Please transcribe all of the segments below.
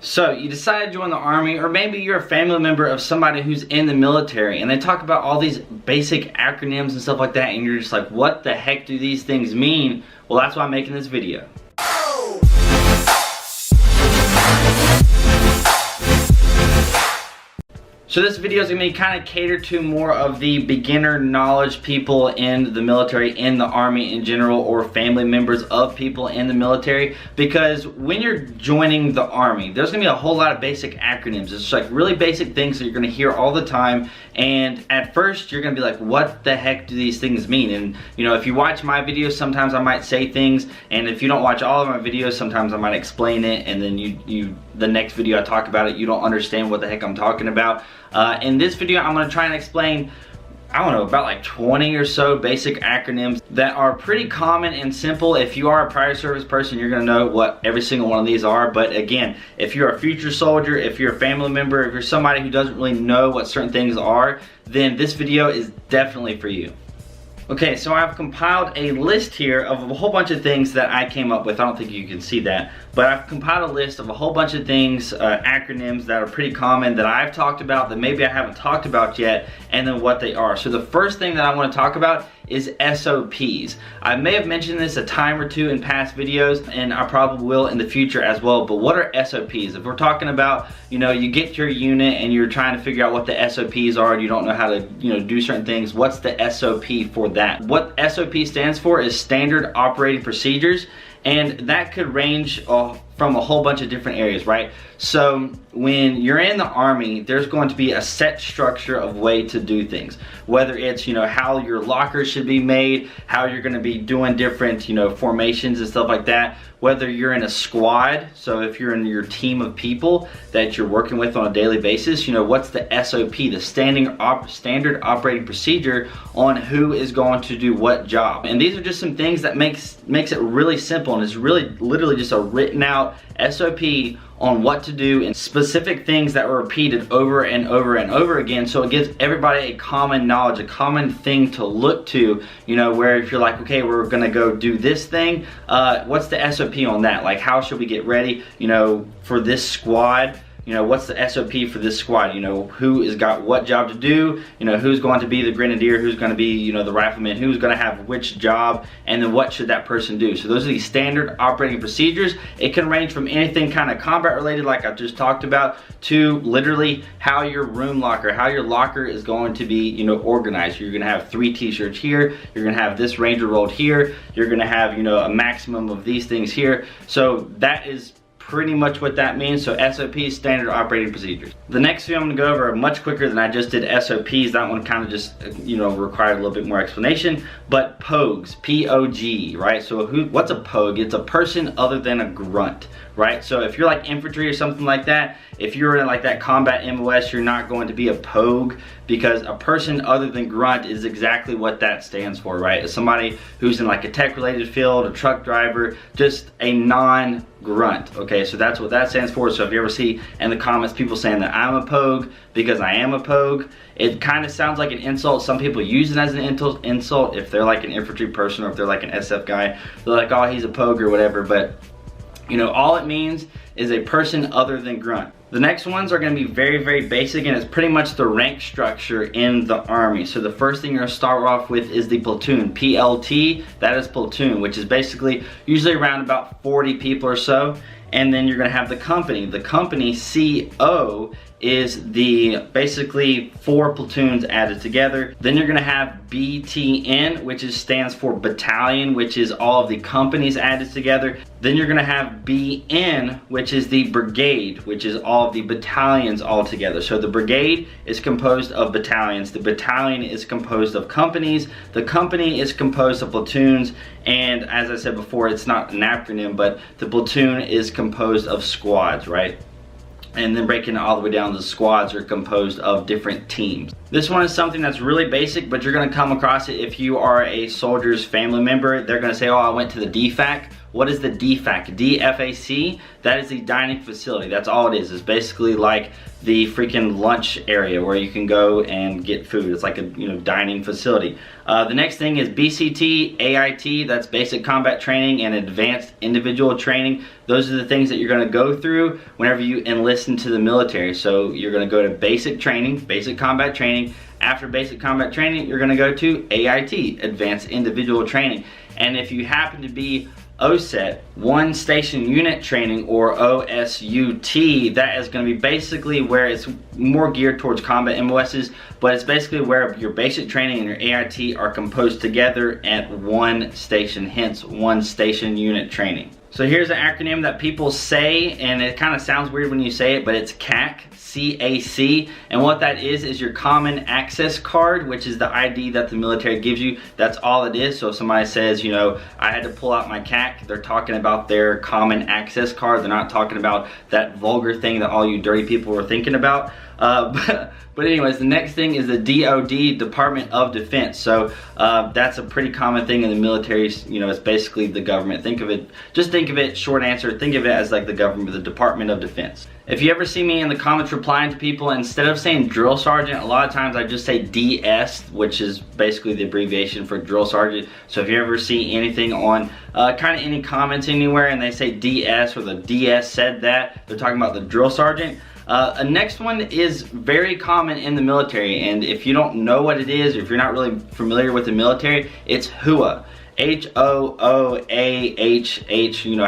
So you decide to join the Army, or maybe you're a family member of somebody who's in the military, and they talk about all these basic acronyms and stuff like that, and you're just like, what the heck do these things mean? Well, that's why I'm making this video. So this video is going to be kind of catered to more of the beginner knowledge people in the military, in the Army in general, or family members of people in the military. Because when you're joining the Army, there's going to be a whole lot of basic acronyms. It's like really basic things that you're going to hear all the time. And at first you're going to be like, what the heck do these things mean? And you know, if you watch my videos, sometimes I might say things. And if you don't watch all of my videos, sometimes I might explain it. And then the next video I talk about it, you don't understand what the heck I'm talking about. In this video, I'm going to try and explain, I don't know, about like 20 or so basic acronyms that are pretty common and simple. If you are a prior service person, you're going to know what every single one of these are. But again, if you're a future soldier, if you're a family member, if you're somebody who doesn't really know what certain things are, then this video is definitely for you. Okay, so I've compiled a list here of a whole bunch of things that I came up with. I don't think you can see that, but I've compiled a list of a whole bunch of things, acronyms that are pretty common that I've talked about that maybe I haven't talked about yet, and then what they are. So the first thing that I want to talk about is SOPs. I may have mentioned this a time or two in past videos, and I probably will in the future as well, but what are SOPs? If we're talking about, you know, you get your unit and you're trying to figure out what the SOPs are and you don't know how to, you know, do certain things, what's the SOP for that? What SOP stands for is Standard Operating Procedures, and that could range from a whole bunch of different areas, right? So when you're in the Army, there's going to be a set structure of way to do things. Whether it's, you know, how your lockers should be made, how you're going to be doing different, you know, formations and stuff like that. Whether you're in a squad, so if you're in your team of people that you're working with on a daily basis, you know, what's the SOP, the Standard Operating Procedure on who is going to do what job. And these are just some things that makes it really simple, and it's really literally just a written out SOP on what to do and specific things that were repeated over and over and over again, so it gives everybody a common knowledge, a common thing to look to, you know, where if you're like, okay, we're gonna go do this thing, what's the SOP on that? Like, how should we get ready, you know, for this squad? You know, what's the SOP for this squad? You know, who has got what job to do? You know, who's going to be the grenadier? Who's going to be, you know, the rifleman? Who's going to have which job? And then what should that person do? So those are the standard operating procedures. It can range from anything kind of combat related, like I've just talked about, to literally how your room locker, how your locker is going to be, you know, organized. You're going to have 3 t-shirts here. You're going to have this Ranger rolled here. You're going to have, you know, a maximum of these things here. So that is pretty much what that means. So SOPs, Standard Operating Procedures. The next few I'm going to go over are much quicker than I just did SOPs. That one kind of just, you know, required a little bit more explanation. But POGs, P-O-G, right? So what's a Pogue? It's a person other than a grunt, right? So if you're like infantry or something like that, if you're in like that combat MOS, you're not going to be a Pogue, because a person other than grunt is exactly what that stands for, right? It's somebody who's in like a tech related field, a truck driver, just a non-grunt, okay? So that's what that stands for. So if you ever see in the comments people saying that I'm a Pogue because I am a Pogue, it kind of sounds like an insult. Some people use it as an insult if they're like an infantry person or if they're like an SF guy. They're like, oh, he's a Pogue or whatever, but you know, all it means is a person other than grunt. The next ones are going to be very, very basic, and it's pretty much the rank structure in the Army. So the first thing you're going to start off with is the platoon, PLT. That is platoon, which is basically usually around about 40 people or so. And then you're going to have the company. The company, CO, is the basically 4 platoons added together. Then you're going to have BTN, which stands for battalion, which is all of the companies added together. Then you're going to have BN, which is the brigade, which is all of the battalions all together. So the brigade is composed of battalions. The battalion is composed of companies. The company is composed of platoons. And as I said before, it's not an acronym, but the platoon is composed of squads, right? And then breaking it all the way down, the squads are composed of different teams. This one is something that's really basic, but you're going to come across it if you are a soldier's family member. They're going to say, oh, I went to the DFAC. What is the DFAC? DFAC, that is the dining facility. That's all it is. It's basically like the freaking lunch area where you can go and get food. It's like a dining facility. The next thing is BCT, AIT, that's basic combat training and advanced individual training. Those are the things that you're going to go through whenever you enlist into the military. So you're going to go to basic training, basic combat training. After basic combat training, you're going to go to AIT, advanced individual training. And if you happen to be OSET, One Station Unit Training, or OSUT, that is going to be basically where it's more geared towards combat MOSs, but it's basically where your basic training and your AIT are composed together at one station, hence One Station Unit Training. So here's an acronym that people say, and it kind of sounds weird when you say it, but it's CAC, C-A-C, and what that is your Common Access Card, which is the ID that the military gives you. That's all it is. So if somebody says, I had to pull out my CAC, they're talking about their Common Access Card. They're not talking about that vulgar thing that all you dirty people were thinking about. But anyways, the next thing is the DOD, Department of Defense. So that's a pretty common thing in the military. It's basically the government. Just think of it, short answer, think of it as like the government, the Department of Defense. If you ever see me in the comments replying to people, instead of saying drill sergeant, a lot of times I just say DS, which is basically the abbreviation for drill sergeant. So if you ever see anything on kind of any comments anywhere and they say DS or the DS said that, they're talking about the drill sergeant. Next one is very common in the military, and if you don't know what it is, or if you're not really familiar with the military, it's HOAH. H-O-O-A-H-H,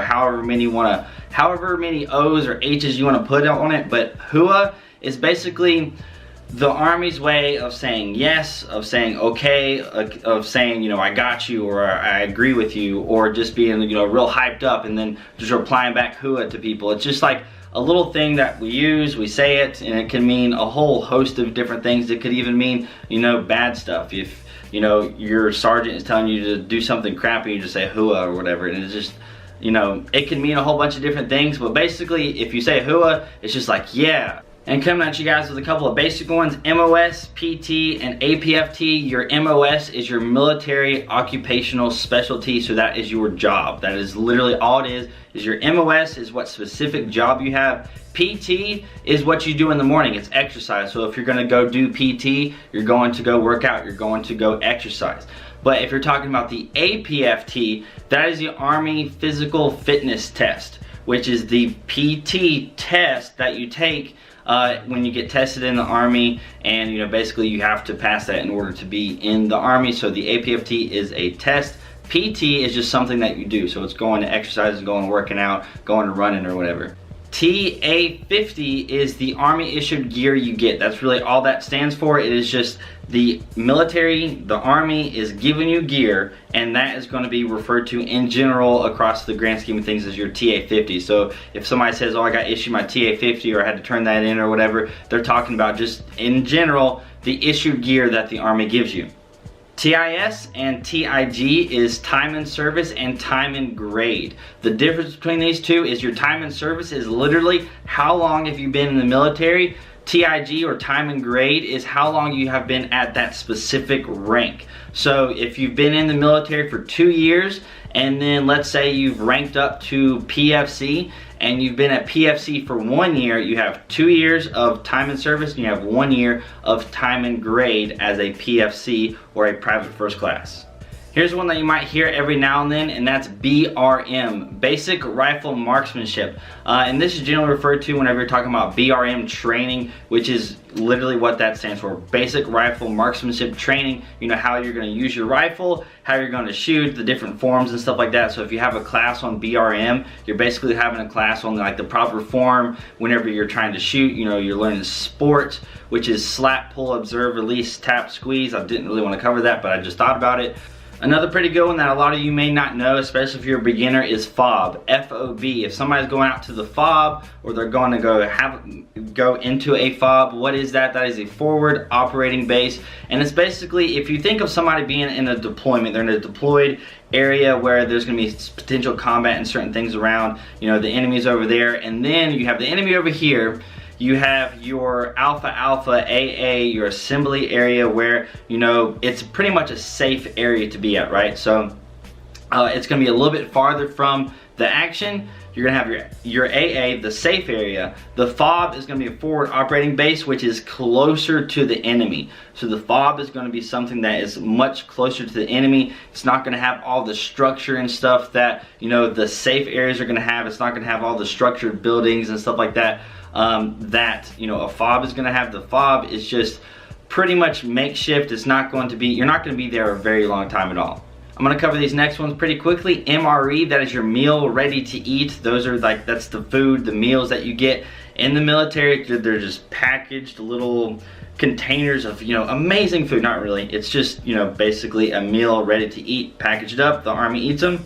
however many O's or H's you want to put on it, but HOAH is basically the Army's way of saying yes, of saying okay, of saying, I got you, or I agree with you, or just being, real hyped up and then just replying back HOAH to people. It's just like a little thing that we use, we say it, and it can mean a whole host of different things. It could even mean, bad stuff. If, your sergeant is telling you to do something crappy, you just say HOAH or whatever, and it's just, it can mean a whole bunch of different things, but basically, if you say HOAH, it's just like, yeah. And coming at you guys with a couple of basic ones, MOS, PT, and APFT. Your MOS is your military occupational specialty, so that is your job. That is literally all it is your MOS is what specific job you have. PT is what you do in the morning, it's exercise. So if you're gonna go do PT, you're going to go work out, you're going to go exercise. But if you're talking about the APFT, that is the Army Physical Fitness Test, which is the PT test that you take when you get tested in the Army, and basically you have to pass that in order to be in the Army. So the APFT is a test. PT is just something that you do, so it's going to exercise, going working out, going to running or whatever. TA50 is the Army issued gear you get. That's really all that stands for. It is just the military, the Army is giving you gear, and that is going to be referred to in general across the grand scheme of things as your TA50. So if somebody says, oh, I got issued my TA50 or I had to turn that in or whatever, they're talking about just in general the issued gear that the Army gives you. TIS and TIG is time in service and time in grade. The difference between these two is your time in service is literally how long have you been in the military. TIG, or time in grade, is how long you have been at that specific rank. So if you've been in the military for 2 years, and then let's say you've ranked up to PFC, and you've been at PFC for 1 year, you have 2 years of time in service, and you have 1 year of time in grade as a PFC, or a private first class. Here's one that you might hear every now and then, and that's BRM, Basic Rifle Marksmanship. And this is generally referred to whenever you're talking about BRM training, which is literally what that stands for. Basic Rifle Marksmanship Training. You know how you're going to use your rifle, how you're going to shoot, the different forms and stuff like that. So if you have a class on BRM, you're basically having a class on like the proper form whenever you're trying to shoot. You're learning sport, which is slap, pull, observe, release, tap, squeeze. I didn't really want to cover that, but I just thought about it. Another pretty good one that a lot of you may not know, especially if you're a beginner, is FOB, F-O-B. If somebody's going out to the FOB, or they're going to go into a FOB, what is that? That is a forward operating base. And it's basically, if you think of somebody being in a deployment, they're in a deployed area where there's going to be potential combat and certain things around, the enemy's over there, and then you have the enemy over here, You have your Alpha Alpha AA, your assembly area, where, you know, it's pretty much a safe area to be at, right? So it's going to be a little bit farther from the action. You're going to have your AA, the safe area. The FOB is going to be a forward operating base, which is closer to the enemy. So the FOB is going to be something that is much closer to the enemy. It's not going to have all the structure and stuff that, you know, the safe areas are going to have. It's not going to have all the structured buildings and stuff like that. That, you know, a FOB is going to have. The FOB is just pretty much makeshift. It's not going to be, you're not going to be there a very long time at all. I'm going to cover these next ones pretty quickly. MRE, that is your meal ready to eat. Those are like, that's the food, the meals that you get in the military. They're just packaged little containers of, you know, amazing food. Not really. It's just, you know, basically a meal ready to eat, packaged up. The Army eats them.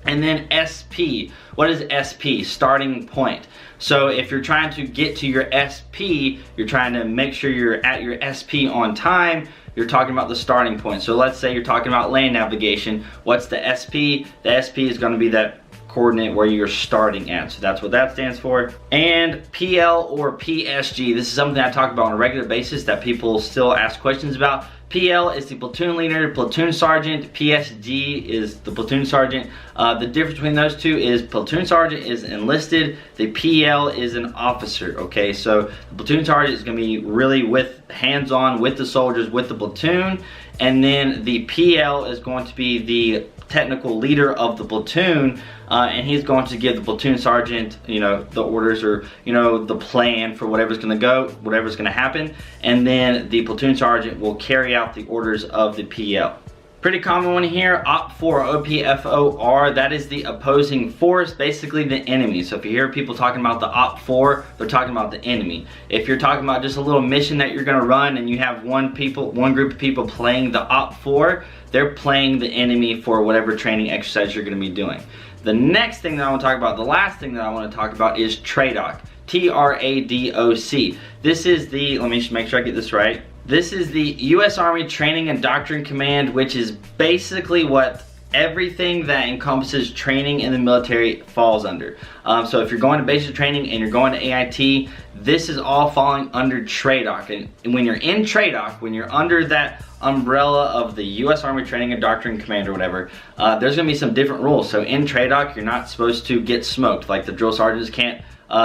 And then SP. What is SP? Starting point. So if you're trying to get to your SP, you're trying to make sure you're at your SP on time, you're talking about the starting point. So let's say you're talking about land navigation. What's the SP? The SP is going to be that coordinate where you're starting at. So that's what that stands for. And PL or PSG. This is something I talk about on a regular basis that people still ask questions about. PL is the platoon leader, platoon sergeant. PSG is the platoon sergeant. The difference between those two is platoon sergeant is enlisted. The PL is an officer, okay? So the platoon sergeant is gonna be really with hands-on with the soldiers, with the platoon. And then the PL is going to be the technical leader of the platoon, and he's going to give the platoon sergeant, you know, the orders, or, you know, the plan for whatever's going to go, whatever's going to happen, and then the platoon sergeant will carry out the orders of the PL. Pretty common one here, OPFOR, OPFOR, that is the opposing force, basically the enemy. So if you hear people talking about the OPFOR, they're talking about the enemy. If you're talking about just a little mission that you're gonna run and you have one group of people playing the OPFOR, they're playing the enemy for whatever training exercise you're gonna be doing. The next thing that I wanna talk about, the last thing that I wanna talk about is TRADOC, TRADOC. This is the, let me just make sure I get this right. This is the U.S. Army Training and Doctrine Command, which is basically what everything that encompasses training in the military falls under. So if you're going to basic training and you're going to AIT, this is all falling under TRADOC. And when you're in TRADOC, when you're under that umbrella of the U.S. Army Training and Doctrine Command or whatever, there's going to be some different rules. So in TRADOC, you're not supposed to get smoked. Like the drill sergeants can't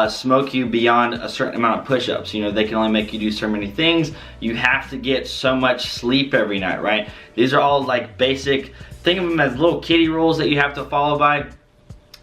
smoke you beyond a certain amount of push-ups. You know, they can only make you do so many things. You have to get so much sleep every night, right? These are all like basic, think of them as little kiddie rules that you have to follow by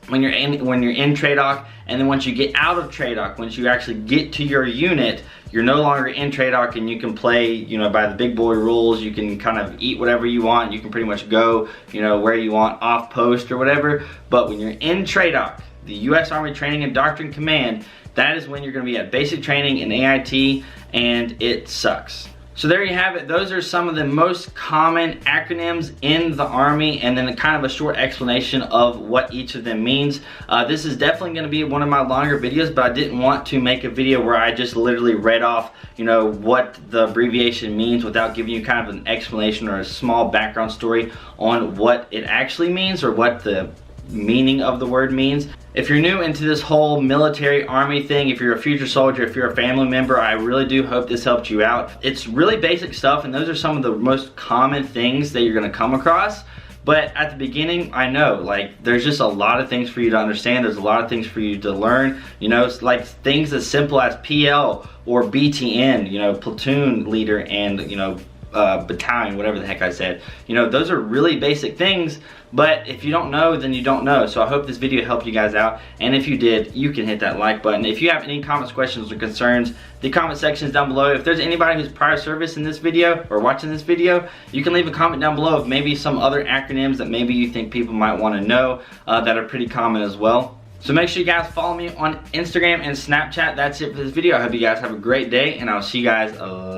when you're in TRADOC. And then once you get out of TRADOC, once you actually get to your unit, you're no longer in TRADOC and you can play, you know, by the big boy rules. You can kind of eat whatever you want. You can pretty much go, you know, where you want, off post or whatever. But when you're in TRADOC, the U.S. Army Training and Doctrine Command, that is when you're going to be at basic training in AIT, and it sucks. So there you have it. Those are some of the most common acronyms in the Army, and then kind of a short explanation of what each of them means. This is definitely going to be one of my longer videos, but I didn't want to make a video where I just literally read off, you know, what the abbreviation means without giving you kind of an explanation or a small background story on what it actually means or what the meaning of the word means. If you're new into this whole military Army thing, if you're a future soldier, if you're a family member, I really do hope this helped you out. It's really basic stuff, and those are some of the most common things that you're going to come across. But at the beginning, I know, like, there's just a lot of things for you to understand. There's a lot of things for you to learn. You know, it's like things as simple as PL or BTN, you know, platoon leader, and, you know, battalion, whatever the heck I said. You know, those are really basic things, but if you don't know, then you don't know. So I hope this video helped you guys out, and if you did, you can hit that like button. If you have any comments, questions, or concerns, the comment section is down below. If there's anybody who's prior service in this video or watching this video, you can leave a comment down below of maybe some other acronyms that maybe you think people might want to know that are pretty common as well. So make sure you guys follow me on Instagram and Snapchat. That's it for this video. I hope you guys have a great day, and I'll see you guys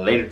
later.